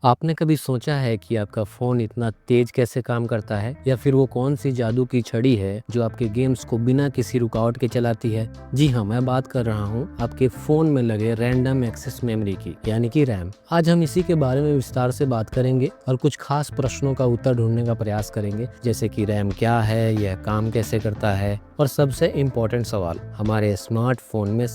आपने कभी सोचा है कि आपका फ़ोन इतना तेज़ कैसे काम करता है या फिर वो कौन सी जादू की छड़ी है जो आपके गेम्स को बिना किसी रुकावट के चलाती है? जी हाँ, मैं बात कर रहा हूँ आपके फ़ोन में लगे रैंडम एक्सेस मेमोरी की यानी कि रैम। आज हम इसी के बारे में विस्तार से बात करेंगे और कुछ खास प्रश्नों का उत्तर ढूंढने का प्रयास करेंगे, जैसे कि रैम क्या है, यह काम कैसे करता है और सबसे इम्पोर्टेंट सवाल, हमारे स्मार्टफोन में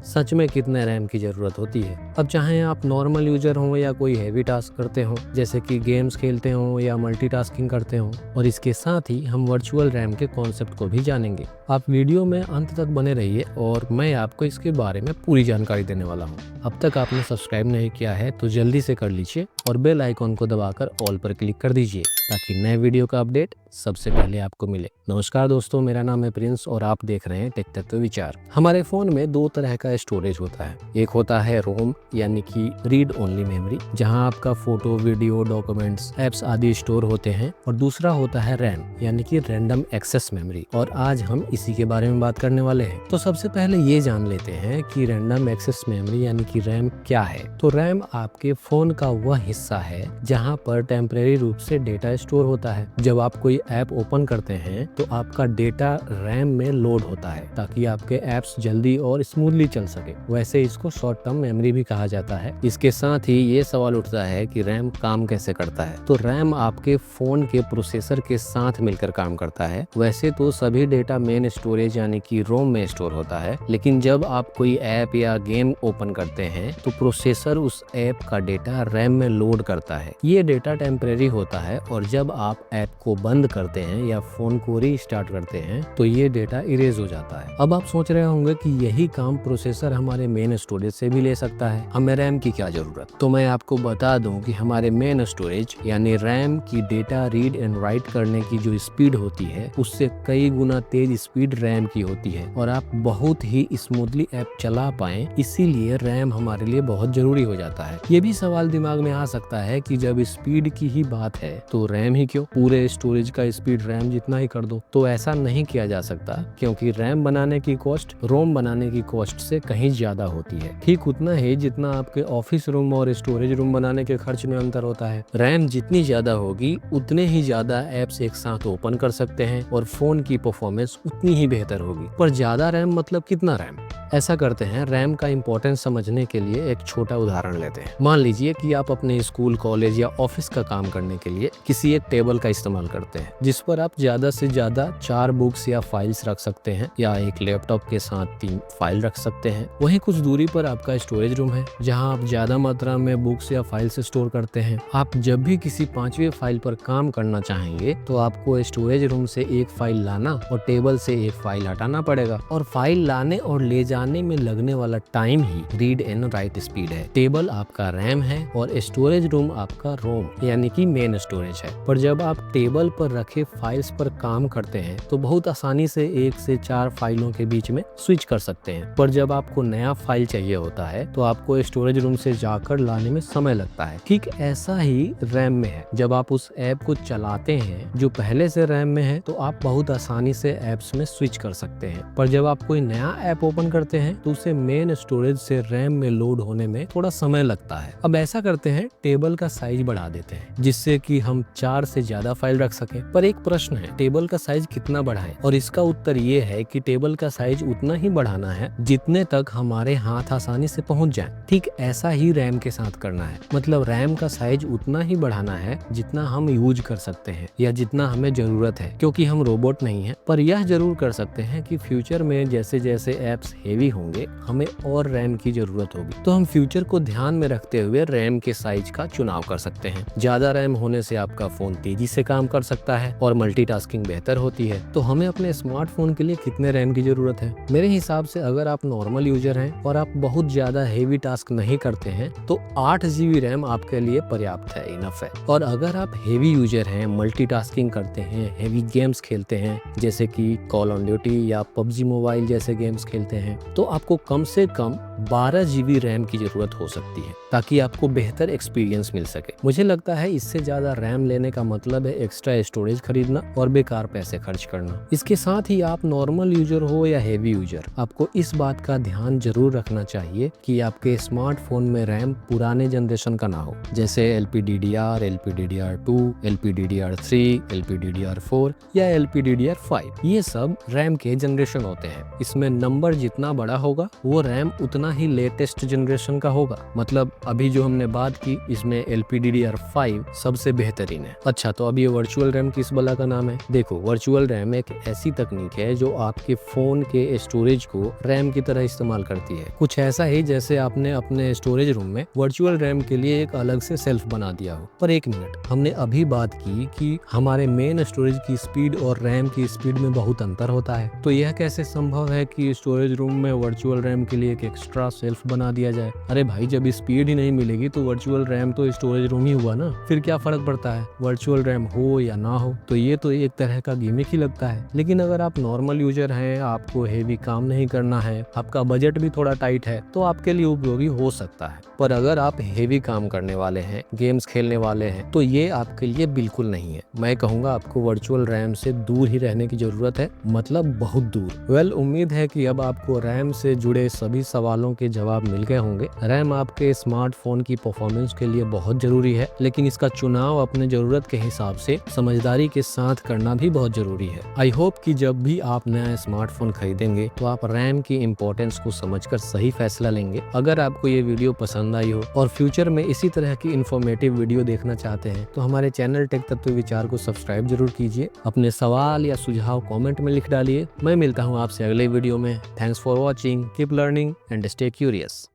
सच में कितने रैम की ज़रूरत होती है। अब चाहे आप नॉर्मल यूजर हों या कोई हैवी टास्क करते हों, जैसे कि गेम्स खेलते हों या मल्टीटास्किंग करते हों, और इसके साथ ही हम वर्चुअल रैम के कॉन्सेप्ट को भी जानेंगे। आप वीडियो में अंत तक बने रहिए और मैं आपको इसके बारे में पूरी जानकारी देने वाला हूँ। अब तक आपने सब्सक्राइब नहीं किया है तो जल्दी से कर लीजिए और बेल आइकॉन को दबाकर ऑल पर क्लिक कर दीजिए ताकि नए वीडियो का अपडेट सबसे पहले आपको मिले। नमस्कार दोस्तों, मेरा नाम है प्रिंस और आप देख रहे हैं टेक तत्व विचार। हमारे फोन में दो तरह का स्टोरेज होता है। एक होता है रोम यानी कि रीड ओनली मेमोरी, जहां आपका फोटो, वीडियो, डॉक्यूमेंट्स, एप्स आदि स्टोर होते हैं, और दूसरा होता है रैम यानी कि रैंडम एक्सेस मेमोरी, और आज हम इसी के बारे में बात करने वाले हैं। तो सबसे पहले ये जान लेते हैं कि रैंडम एक्सेस मेमोरी यानी कि रैम क्या है। तो रैम आपके फोन का वह हिस्सा है जहाँ पर टेम्परेरी रूप से डेटा स्टोर होता है। जब आप कोई ऐप ओपन करते हैं तो आपका डेटा रैम में लोड होता है ताकि आपके ऐप्स जल्दी और स्मूथली चल सके। वैसे इसको शॉर्ट टर्म मेमोरी भी कहा जाता है। इसके साथ ही ये सवाल उठता है कि रैम काम कैसे करता है। तो रैम आपके फोन के प्रोसेसर के साथ मिलकर काम करता है। वैसे तो सभी डेटा मेन स्टोरेज यानी कि रोम में स्टोर होता है, लेकिन जब आप कोई ऐप या गेम ओपन करते हैं तो प्रोसेसर उस ऐप का डेटा रैम में लोड करता है। ये डेटा टेम्परेरी होता है और जब आप ऐप को बंद करते हैं या फोन को रीस्टार्ट करते हैं तो ये डेटा इरेज हो जाता है। अब आप सोच रहे होंगे कि यही काम प्रोसेसर हमारे मेन स्टोरेज से भी ले सकता है, हमें रैम की क्या जरूरत। तो मैं आपको बता दूं कि हमारे मेन स्टोरेज यानी रैम की डेटा रीड एंड राइट करने की जो स्पीड होती है उससे कई गुना तेज स्पीड रैम की होती है और आप बहुत ही स्मूथली ऐप चला पाएं, इसीलिए रैम हमारे लिए बहुत जरूरी हो जाता है। ये भी सवाल दिमाग में आ सकता है कि जब स्पीड की ही बात है तो रैम ही क्यों, पूरे स्टोरेज का स्पीड रैम जितना ही कर दो। तो ऐसा नहीं किया जा सकता, क्योंकि रैम बनाने की कॉस्ट रोम बनाने की कॉस्ट से कहीं ज्यादा होती है। ठीक उतना ही जितना आपके ऑफिस रूम और स्टोरेज रूम बनाने के खर्च में अंतर होता है। रैम जितनी ज्यादा होगी उतने ही ज्यादा एप्स एक साथ ओपन कर सकते हैं और फोन की परफॉर्मेंस उतनी ही बेहतर होगी। पर ज्यादा रैम मतलब कितना रैम? ऐसा करते हैं, रैम का इंपॉर्टेंस समझने के लिए एक छोटा उदाहरण लेते हैं। मान लीजिए कि आप अपने स्कूल, कॉलेज या ऑफिस का काम करने के लिए किसी एक टेबल का इस्तेमाल करते हैं जिस पर आप ज्यादा से ज्यादा 4 बुक्स या फाइल्स रख सकते हैं, या एक लैपटॉप के साथ 3 फाइल रख सकते हैं। वहीं कुछ दूरी पर आपका स्टोरेज रूम है जहां आप ज्यादा मात्रा में बुक्स या फाइल्स स्टोर करते हैं। आप जब भी किसी 5वीं फाइल पर काम करना चाहेंगे तो आपको स्टोरेज रूम से एक फाइल लाना और टेबल से एक फाइल हटाना पड़ेगा, और फाइल लाने और ले जाने में लगने वाला time he read and right speed है। टेबल आपका रैम है और स्टोरेज रूम आपका रोम यानी कि मेन स्टोरेज है। पर जब आप टेबल पर रखे फाइल्स पर काम करते हैं तो बहुत आसानी से 1 से 4 फाइलों के बीच में स्विच कर सकते हैं। पर जब आपको नया फाइल चाहिए होता है तो आपको स्टोरेज रूम से जाकर लाने में समय लगता है। ठीक ऐसा ही रैम में है। जब आप उस ऐप को चलाते हैं जो पहले से रैम में है तो आप बहुत आसानी से ऐप्स में स्विच कर सकते हैं। पर जब आप कोई नया ऐप ओपन करते हैं तो उसे मेन स्टोरेज से रैम में लोड होने में थोड़ा समय लगता है। अब ऐसा करते हैं, टेबल का साइज बढ़ा देते हैं जिससे कि हम 4 से ज्यादा फाइल रख सकें। पर एक प्रश्न है, टेबल का साइज कितना बढ़ाएं? और इसका उत्तर ये है कि टेबल का साइज उतना ही बढ़ाना है जितने तक हमारे हाथ आसानी से पहुंच जाए। ठीक ऐसा ही रैम के साथ करना है, मतलब रैम का साइज उतना ही बढ़ाना है जितना हम यूज कर सकते हैं या जितना हमें जरूरत है, क्योंकि हम रोबोट नहीं है। पर यह जरूर कर सकते हैं कि फ्यूचर में जैसे जैसे एप्स हेवी होंगे हमें और रैम की जरूरत होगी, तो हम फ्यूचर को ध्यान में रखते हुए रैम के साइज का चुनाव कर सकते हैं। ज्यादा रैम होने से आपका फोन तेजी से काम कर सकता है और मल्टीटास्किंग बेहतर होती है। तो हमें अपने स्मार्टफोन के लिए कितने रैम की जरूरत है? मेरे हिसाब से अगर आप नॉर्मल यूजर हैं और आप बहुत ज्यादा हेवी टास्क नहीं करते हैं तो 8 GB रैम आपके लिए पर्याप्त है, इनफ है। और अगर आप हेवी यूजर हैं, मल्टीटास्किंग करते हैं, हेवी गेम्स खेलते हैं जैसे कि कॉल ऑन ड्यूटी या पबजी मोबाइल जैसे गेम्स खेलते हैं, तो आपको कम से कम 12 GB रैम की जरूरत हो सकती है। ताकि आपको बेहतर एक्सपीरियंस मिल सके। मुझे लगता है इससे ज़्यादा रैम लेने का मतलब है एक्स्ट्रा स्टोरेज खरीदना और बेकार पैसे खर्च करना। इसके साथ ही आप नॉर्मल यूजर हो या हेवी यूजर, आपको इस बात का ध्यान जरूर रखना चाहिए कि आपके स्मार्टफोन में रैम पुराने जनरेशन का ना हो, जैसे LPDDR, LPDDR2, LPDDR3, LPDDR4 या LPDDR5। ये सब रैम के जनरेशन होते हैं। इसमें नंबर जितना बड़ा होगा वो रैम उतना ही लेटेस्ट जनरेशन का होगा। मतलब अभी जो हमने बात की इसमें LPDDR5 सबसे बेहतरीन है। अच्छा, तो अब ये वर्चुअल रैम किस बला का नाम है? देखो, वर्चुअल रैम एक ऐसी तकनीक है जो आपके फोन के स्टोरेज को रैम की तरह इस्तेमाल करती है। कुछ ऐसा ही जैसे आपने अपने स्टोरेज रूम में वर्चुअल रैम के लिए एक अलग से सेल्फ बना दिया हो। पर एक मिनट, हमने अभी बात की कि हमारे मेन स्टोरेज की स्पीड और रैम की स्पीड में बहुत अंतर होता है, तो यह कैसे संभव है कि स्टोरेज रूम में वर्चुअल रैम के लिए एक एक्स्ट्रा सेल्फ बना दिया जाए? अरे भाई, जब स्पीड ही नहीं मिलेगी तो वर्चुअल रैम तो स्टोरेज रूम ही हुआ ना, फिर क्या फर्क पड़ता है वर्चुअल रैम हो या ना हो? तो ये तो एक तरह का गिमिक ही लगता है। लेकिन अगर आप नॉर्मल यूजर हैं, आपको हेवी काम नहीं करना है, आपका बजट भी थोड़ा टाइट है, तो आपके लिए उपयोगी हो सकता है। पर अगर आप हेवी काम करने वाले हैं, गेम्स खेलने वाले हैं, तो ये आपके लिए बिल्कुल नहीं है। मैं कहूँगा आपको वर्चुअल रैम से दूर ही रहने की जरूरत है, मतलब बहुत दूर। उम्मीद है कि अब आपको रैम से जुड़े सभी सवालों के जवाब मिल गए होंगे। रैम आपके स्मार्टफोन की परफॉर्मेंस के लिए बहुत जरूरी है, लेकिन इसका चुनाव अपने जरूरत के हिसाब से समझदारी के साथ करना भी बहुत जरूरी है। आई होप कि जब भी आप नया स्मार्टफोन खरीदेंगे तो आप रैम की इम्पोर्टेंस को समझकर सही फैसला लेंगे। अगर आपको ये वीडियो पसंद आई हो और फ्यूचर में इसी तरह की इन्फॉर्मेटिव वीडियो देखना चाहते हैं तो हमारे चैनल टेक तत्व विचार को सब्सक्राइब जरूर कीजिए। अपने सवाल या सुझाव कमेंट में लिख डालिए। मैं मिलता हूँ आपसे अगले वीडियो में। Thanks for watching, keep learning and stay curious.